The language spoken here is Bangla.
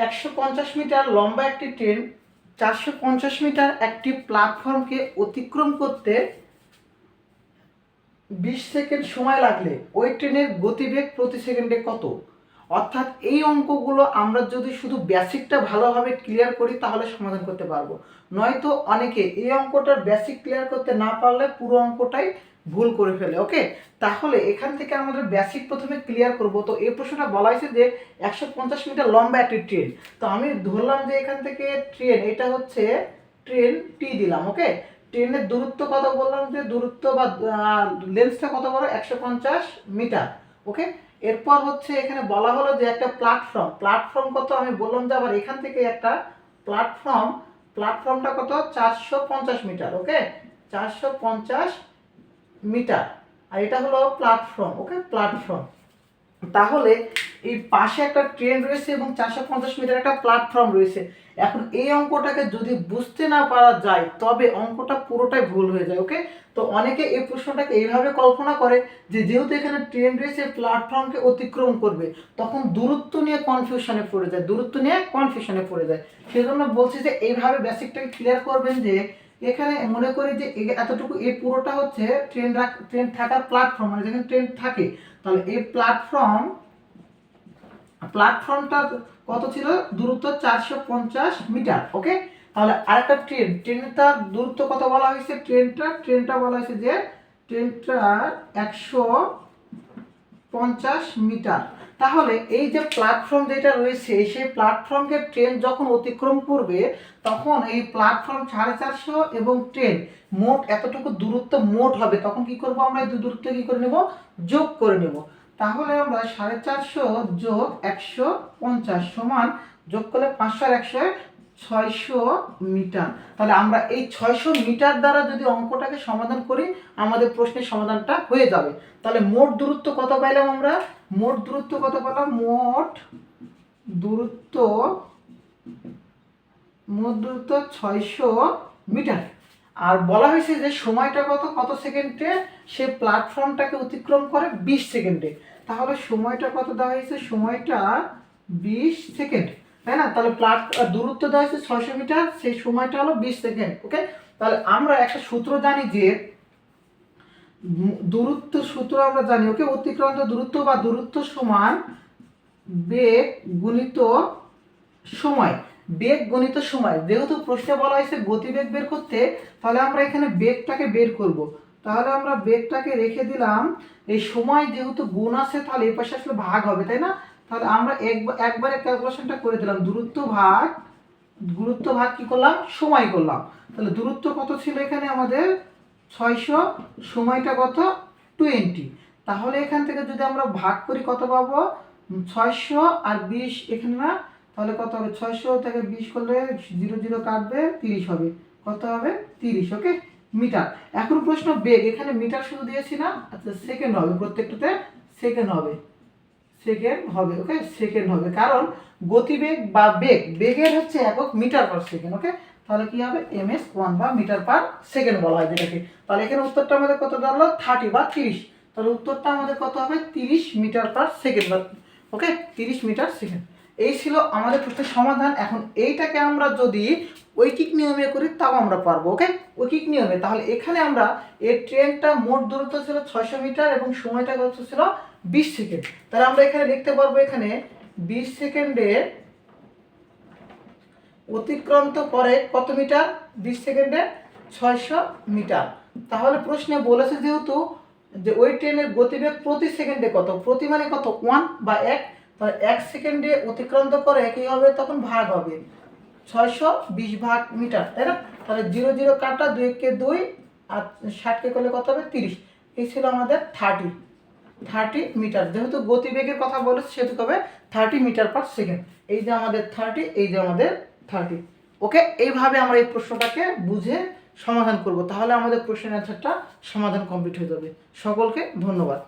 150 মিটার লম্বা একটি ট্রেন 450 মিটার একটি প্ল্যাটফর্মকে অতিক্রম করতে 20 সেকেন্ড সময় লাগলে ওই ট্রেনের গতিবেগ প্রতি সেকেন্ডে কত? অর্থাৎ এই অঙ্কগুলো আমরা যদি শুধু বেসিকটা ভালোভাবে ক্লিয়ার করি তাহলে সমাধান করতে পারবো, নয়তো অনেকে এই অঙ্কটার বেসিক ক্লিয়ার করতে না পারলে পুরো অঙ্কটাই ভুল করে ফেলে। ওকে, তাহলে এখান থেকে আমাদের বেসিক প্রথমে ক্লিয়ার করব। তো এই প্রশ্নটা বলা হয়েছে যে 150 মিটার লম্বা একটি ট্রেন। তো আমি ধরলাম যে এখান থেকে ট্রেন, এটা হচ্ছে ট্রেন টি দিলাম। ওকে, ট্রেনের দূরত্ব কত বললাম, যে দূরত্ব বা লেন্সটা কত বড়, 150 মিটার। ওকে, এরপর হচ্ছে এখানে বলা হলো যে একটা প্ল্যাটফর্ম কত, আমি বললাম যে আবার এখান থেকে একটা প্ল্যাটফর্মটা কত, 450 মিটার। ওকে, 450 মিটার, আর এটা হলো প্ল্যাটফর্ম। ওকে, প্ল্যাটফর্ম। তাহলে এই পাশে একটা ট্রেন রয়েছে এবং 450 মিটার একটা প্ল্যাটফর্ম রয়েছে। এখন এই অঙ্কটাকে যদি বুঝতে না পারা যায় তবে অঙ্কটা পুরোটাই ভুল হয়ে যায়। ওকে, তো অনেকে এই প্রশ্নটাকে এইভাবে কল্পনা করে যে যেহেতু এখানে ট্রেন রয়েছে প্ল্যাটফর্মকে অতিক্রম করবে, তখন দূরত্ব নিয়ে কনফিউশনে পড়ে যায়। সেজন্য বলছি যে এইভাবে বেসিকটাকে ক্লিয়ার করবেন যে এখানে মনে করি যে এতটুকু, এই পুরোটা হচ্ছে ট্রেন থাকার প্ল্যাটফর্ম, মানে যেখানে ট্রেন থাকে। তাহলে এই প্ল্যাটফর্মটা কত ছিল, দূরত্ব 450 মিটার। ওকে, তাহলে আরেকটা ট্রেনটার দূরত্ব কত বলা হয়েছে, ট্রেনটা বলা হয়েছে যে ট্রেনটার 150 মিটার। তাহলে এই যে প্ল্যাটফর্ম যেটা রয়েছে, সেই প্ল্যাটফর্মকে ট্রেন যখন অতিক্রম করবে তখন এই প্ল্যাটফর্ম 450 এবং ট্রেন মোট এতটুকু দূরত্ব মোট হবে। তখন কি করব আমরা, এই দূরত্ব কি করে নেব, যোগ করে নেব। তাহলে আমরা 450 যোগ 150 সমান, যোগ করলে 500 আর 100 600 মিটার। তাহলে আমরা এই 600 মিটার দ্বারা যদি অঙ্কটাকে সমাধান করি আমাদের প্রশ্নের সমাধানটা হয়ে যাবে। তাহলে মোট দূরত্ব কত পাইলাম আমরা, মোট দূরত্ব 600 মিটার। আর বলা হয়েছে যে সময়টা কত সেকেন্ডে সে প্ল্যাটফর্মটাকে অতিক্রম করে, 20 সেকেন্ডে। তাহলে সময়টা কত দেওয়া হয়েছে, সময়টা 20 সেকেন্ড, তাই না? তাহলে দূরত্ব দেওয়া হয়েছে 600 মিটার, সেই সময়টা হলো 20 সেকেন্ড। ওকে, তাহলে আমরা একটা সূত্র জানি যে দূরত্ব সূত্র আমরা জানি। ওকে, অতিক্রান্ত দূরত্ব বা দূরত্ব সমান বেগ গুণিত সময়। বেগ গণিত সময়, যেহেতু প্রশ্নে বলা হয়েছে গতিবেগ বের করতে, তাহলে আমরা এখানে বেগটাকে বের করব। তাহলে আমরা বেগটাকে রেখে দিলাম, এই সময় যেহেতু গুণ আছে তাহলে এই পাশে আসলে ভাগ হবে, তাই না? তাহলে আমরা একবারে ক্যালকুলেশনটা করে দিলাম, দূরত্ব ভাগ কি করলাম, সময় করলাম। তাহলে দূরত্ব কত ছিল এখানে আমাদের 600, সময়টা কত 20। তাহলে এখান থেকে যদি আমরা ভাগ করি কত পাবো, 600 আর 20 এখানে না, তাহলে কত হবে, 600 থেকে 20 করলে 0 0 কাটবে, 30 হবে। কত হবে, 30। ওকে, মিটার। এখন প্রশ্ন বেগ, এখানে মিটার শুধু দিয়েছি না, আচ্ছা সেকেন্ড হবে, প্রত্যেকটাতে সেকেন্ড হবে। ওকে, সেকেন্ড হবে, কারণ গতিবেগ বা বেগের হচ্ছে একক মিটার পার সেকেন্ড। ওকে, তাহলে কি হবে, ms1 বা মিটার পার সেকেন্ড বলা হয় যেটাকে। তাহলে এখানে উত্তরটা আমাদের কত দাঁড়ালো, 30 বা 30। তাহলে উত্তরটা আমাদের কত হবে, 30 মিটার পার সেকেন্ড। ওকে, 30 মিটার সেকেন্ড। এই ছিল আমাদের প্রশ্নের সমাধান। এখন এইটাকে আমরা যদি ঐকিক নিয়মে করি তাও আমরা পারবো। ওকে, ঐকিক নিয়মে, তাহলে এখানে আমরা এই ট্রেনটা মোট দূরত্ব ছিল 600 মিটার এবং সময়টা কত ছিল, 20 সেকেন্ড। তাহলে আমরা এখানে লিখতে পারবো, এখানে 20 সেকেন্ডে অতিক্রান্ত করে কত মিটার, 20 সেকেন্ডে 600 মিটার। তাহলে প্রশ্নে বলেছে যেহেতু যে ওই ট্রেনের গতিবেগ প্রতি সেকেন্ডে কত, প্রতি মানে কত, 1 বা 1, তাহলে 1 সেকেন্ডে অতিক্রান্ত করে কি হবে, তখন ভাগ হবে 620 ভাগ মিটার, তাই না? তাহলে 0 0 কাটা, 2 কে 2 আর 60 কে করলে কত হবে, 30। এই ছিল আমাদের 30 মিটার। যেহেতু গতিবেগের কথা বলেছে সেহেতু হবে 30 মিটার পার সেকেন্ড। এই যে আমাদের 30, এই যে আমাদের 30। ওকে, এইভাবে আমরা এই প্রশ্নটাকে বুঝে সমাধান করব, তাহলে আমাদের প্রশ্নের অ্যান্সারটা সমাধান কমপ্লিট হয়ে যাবে। সকলকে ধন্যবাদ।